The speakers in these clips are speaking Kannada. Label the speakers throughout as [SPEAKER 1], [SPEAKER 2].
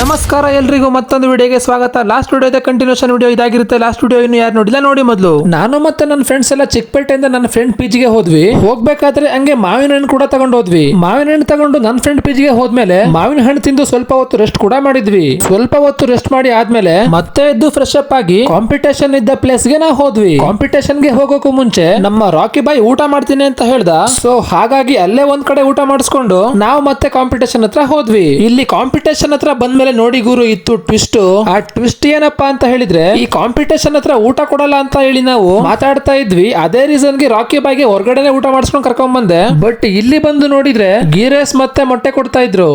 [SPEAKER 1] ನಮಸ್ಕಾರ ಎಲ್ರಿಗೂ ಮತ್ತೊಂದು ವಿಡಿಯೋಗೆ ಸ್ವಾಗತ. ಲಾಸ್ಟ್ ವಿಡಿಯೋದ ಕಂಟಿನ್ಯೂಷನ್ ವಿಡಿಯೋ ಇದಾಗಿರುತ್ತೆ. ಲಾಸ್ಟ್ ವಿಡಿಯೋ ಇನ್ನು ಯಾರು ನೋಡಿಲ್ಲ ನೋಡಿ ಮೊದಲು. ನಾನು ಮತ್ತೆ ನನ್ನ ಫ್ರೆಂಡ್ಸ್ ಎಲ್ಲ ಚಿಕ್ಕಪೇಟೆಯಿಂದ ನನ್ನ ಫ್ರೆಂಡ್ ಪಿಜಿಗೆ ಹೋದ್ವಿ. ಹೋಗ್ಬೇಕಾದ್ರೆ ಹಂಗೆ ಮಾವಿನ ಹಣ್ಣು ಕೂಡ ತಗೊಂಡು ಹೋದ್ವಿ. ಮಾವಿನ ಹಣ್ಣು ತಗೊಂಡು ನನ್ನ ಫ್ರೆಂಡ್ ಪಿಜಿಗೆ ಹೋದ್ಮೇಲೆ ಮಾವಿನ ಹಣ್ಣು ತಿಂದು ಸ್ವಲ್ಪ ಹೊತ್ತು ರೆಸ್ಟ್ ಕೂಡ ಮಾಡಿದ್ವಿ. ಸ್ವಲ್ಪ ಹೊತ್ತು ರೆಸ್ಟ್ ಮಾಡಿ ಆದ್ಮೇಲೆ ಮತ್ತೆ ಎದ್ದು ಫ್ರೆಶ್ ಅಪ್ ಆಗಿ ಕಾಂಪಿಟೇಷನ್ ಇದ್ದ ಪ್ಲೇಸ್ ಗೆ ನಾವು ಹೋದ್ವಿ. ಕಾಂಪಿಟೇಷನ್ ಗೆ ಹೋಗೋಕು ಮುಂಚೆ ನಮ್ಮ ರಾಕಿ ಬಾಯ್ ಊಟ ಮಾಡ್ತೀನಿ ಅಂತ ಹೇಳ್ದ. ಸೊ ಹಾಗಾಗಿ ಅಲ್ಲೇ ಒಂದ್ ಕಡೆ ಊಟ ಮಾಡಿಸ್ಕೊಂಡು ನಾವು ಮತ್ತೆ ಕಾಂಪಿಟೇಷನ್ ಹತ್ರ ಹೋದ್ವಿ. ಇಲ್ಲಿ ಕಾಂಪಿಟೇಷನ್ ಹತ್ರ ಬಂದ್ಮೇಲೆ ನೋಡಿ ಗುರು ಇತ್ತು ಟ್ವಿಸ್ಟ್. ಆ ಟ್ವಿಸ್ಟ್ ಏನಪ್ಪಾ ಅಂತ ಹೇಳಿದ್ರೆ ಈ ಕಾಂಪಿಟೇಷನ್ ಹತ್ರ ಊಟ ಕೊಡಲ್ಲ ಅಂತ ಹೇಳಿ ನಾವು ಮಾತಾಡ್ತಾ ಇದ್ವಿ. ಅದೇ ರೀಸನ್ ಗೆ ರಾಕಿ ಬಾಯ್ಗೆ ಹೊರಗಡೆನೆ ಊಟ ಮಾಡಿಸ್ಕೊಂಡು ಕರ್ಕೊಂಡ್ ಬಂದೆ. ಬಟ್ ಇಲ್ಲಿ ಬಂದು ನೋಡಿದ್ರೆ ಗೀ ರೈಸ್ ಮತ್ತೆ ಮೊಟ್ಟೆ ಕೊಡ್ತಾ ಇದ್ರು.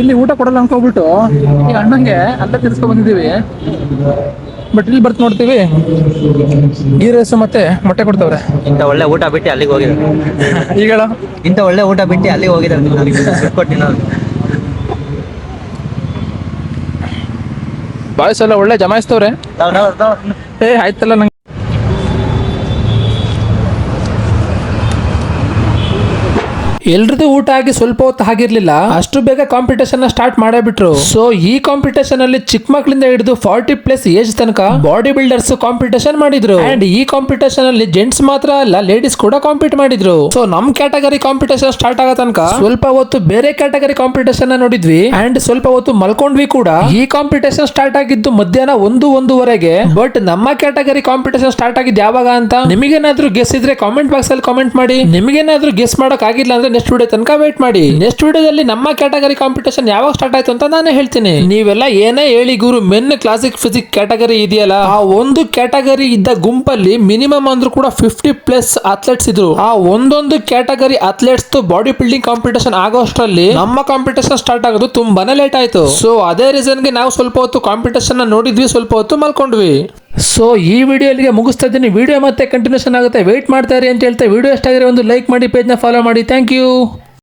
[SPEAKER 1] ಇಲ್ಲಿ ಊಟ ಕೊಡಲ್ಲ ಅನ್ಕೋಬಿಟ್ಟು ಈ ಅಣ್ಣಂಗೆ ಅಲ್ಲೇ ತಿರ್ಸ್ಕೊಂಡ್ ಬಂದಿದೀವಿ. ಬಟ್ ಇಲ್ಲಿ ಬರ್ತ ನೋಡ್ತೀವಿ ಗೀ ರೈಸ್ ಮತ್ತೆ ಮೊಟ್ಟೆ ಕೊಡ್ತವ್ರೆ.
[SPEAKER 2] ಇಂಥ ಒಳ್ಳೆ ಊಟ ಬಿಟ್ಟು ಅಲ್ಲಿಗೆ ಹೋಗಿದ್ದಾರೆ.
[SPEAKER 1] ಈಗ
[SPEAKER 2] ಇಂಥ ಒಳ್ಳೆ ಊಟ ಬಿಟ್ಟು ಅಲ್ಲಿಗೆ ಹೋಗಿದ್ದಾರೆ.
[SPEAKER 1] ಬಾಯ್ಸ್ ಎಲ್ಲ ಒಳ್ಳೆ ಜಮಾಯಿಸ್ತವ್ರೆ. ಆಯ್ತಲ್ಲ ನಂಗೆ ಎಲ್ರದ್ದು ಊಟ ಆಗಿ ಸ್ವಲ್ಪ ಹೊತ್ತು ಆಗಿರ್ಲಿಲ್ಲ, ಅಷ್ಟು ಬೇಗ ಕಾಂಪಿಟೇಷನ್ ಸ್ಟಾರ್ಟ್ ಮಾಡೇ ಬಿಟ್ರು. ಸೊ ಈ ಕಾಂಪಿಟೇಷನ್ ಅಲ್ಲಿ ಚಿಕ್ಕ ಮಕ್ಕಳಿಂದ ಹಿಡಿದು 40+ ಏಜ್ ತನಕ ಬಾಡಿ ಬಿಲ್ಡರ್ಸ್ ಕಾಂಪಿಟೇಷನ್ ಮಾಡಿದ್ರು. ಅಂಡ್ ಈ ಕಾಂಪಿಟೇಷನ್ ಅಲ್ಲಿ ಜೆಂಟ್ಸ್ ಮಾತ್ರ ಅಲ್ಲ ಲೇಡೀಸ್ ಕೂಡ ಕಾಂಪೀಟ್ ಮಾಡಿದ್ರು. ಸೊ ನಮ್ ಕ್ಯಾಟಗರಿ ಕಾಂಪಿಟೇಷನ್ ಸ್ಟಾರ್ಟ್ ಆಗೋ ತನಕ ಸ್ವಲ್ಪ ಹೊತ್ತು ಬೇರೆ ಕ್ಯಾಟಗರಿ ಕಾಂಪಿಟೇಷನ್ ನೋಡಿದ್ವಿ. ಅಂಡ್ ಸ್ವಲ್ಪ ಹೊತ್ತು ಮಲ್ಕೊಂಡ್ವಿ ಕೂಡ. ಈ ಕಾಂಪಿಟೇಷನ್ ಸ್ಟಾರ್ಟ್ ಆಗಿದ್ದು ಮಧ್ಯಾಹ್ನ 1-1:30. ಬಟ್ ನಮ್ಮ ಕ್ಯಾಟಗರಿ ಕಾಂಪಿಟೇಷನ್ ಸ್ಟಾರ್ಟ್ ಆಗಿದ್ದು ಯಾವಾಗ ಅಂತ ನಿಮಗೇನಾದ್ರೂ ಗೆಸ್ ಇದ್ರೆ ಕಾಮೆಂಟ್ ಬಾಕ್ಸ್ ಅಲ್ಲಿ ಕಾಮೆಂಟ್ ಮಾಡಿ. ನಿಮಗೇನಾದ್ರೂ ಗೆಸ್ ಮಾಡಕ್ ಆಗಿಲ್ಲ ಅಂದ್ರೆ ನೆಕ್ಸ್ಟ್ ವಿಡಿಯೋ ತನಕ ವೇಟ್ ಮಾಡಿ. ನೆಕ್ಸ್ಟ್ ವಿಡಿಯೋದಲ್ಲಿ ನಮ್ಮ ಕ್ಯಾಟಗರಿ ಕಾಂಪಿಟೇಷನ್ ಯಾವಾಗ ಸ್ಟಾರ್ಟ್ ಆಯ್ತು ಅಂತ ನಾನೇ ಹೇಳ್ತೀನಿ. ನೀವೆಲ್ಲ ಏನೇ ಹೇಳಿ ಗುರು ಮೆನ್ ಕ್ಲಾಸಿಕ್ ಫಿಸಿಕ್ ಕ್ಯಾಟಗರಿ ಇದೆಯಲ್ಲ, ಆ ಒಂದು ಕ್ಯಾಟಗರಿ ಇದ್ದ ಗುಂಪಲ್ಲಿ ಮಿನಿಮಮ್ ಅಂದ್ರೂ ಕೂಡ 50+ ಅಥ್ಲೆಟ್ಸ್ ಇದ್ರು. ಆ ಒಂದೊಂದು category athletes body building competition ಆಗೋಷ್ಟರಲ್ಲಿ ನಮ್ಮ ಕಾಂಪಿಟೇಷನ್ ಸ್ಟಾರ್ಟ್ ಆಗೋದು ತುಂಬಾನೇ ಲೇಟ್ ಆಯ್ತು. ಸೊ ಅದೇ ರೀಸನ್ ಗೆ ನಾವು ಸ್ವಲ್ಪ ಹೊತ್ತು ಕಾಂಪಿಟೇಷನ್ ನೋಡಿದ್ವಿ, ಸ್ವಲ್ಪ ಹೊತ್ತು ಮಲ್ಕೊಂಡ್ವಿ. ಸೊ ಈ ವಿಡಿಯೋ ಇಲ್ಲಿಗೆ ಮುಗಿಸ್ತಾ ಇದ್ದೀನಿ. ವಿಡಿಯೋ ಮತ್ತೆ ಕಂಟಿನ್ಯೂಷನ್ ಆಗುತ್ತೆ, ವೇಟ್ ಮಾಡ್ತಾ ಇರಿ ಅಂತ ಹೇಳ್ತಾ ವಿಡಿಯೋ ಇಷ್ಟ ಆಗಿದ್ರೆ ಒಂದು ಲೈಕ್ ಮಾಡಿ, ಪೇಜ್ ನ ಫಾಲೋ ಮಾಡಿ. Thank you.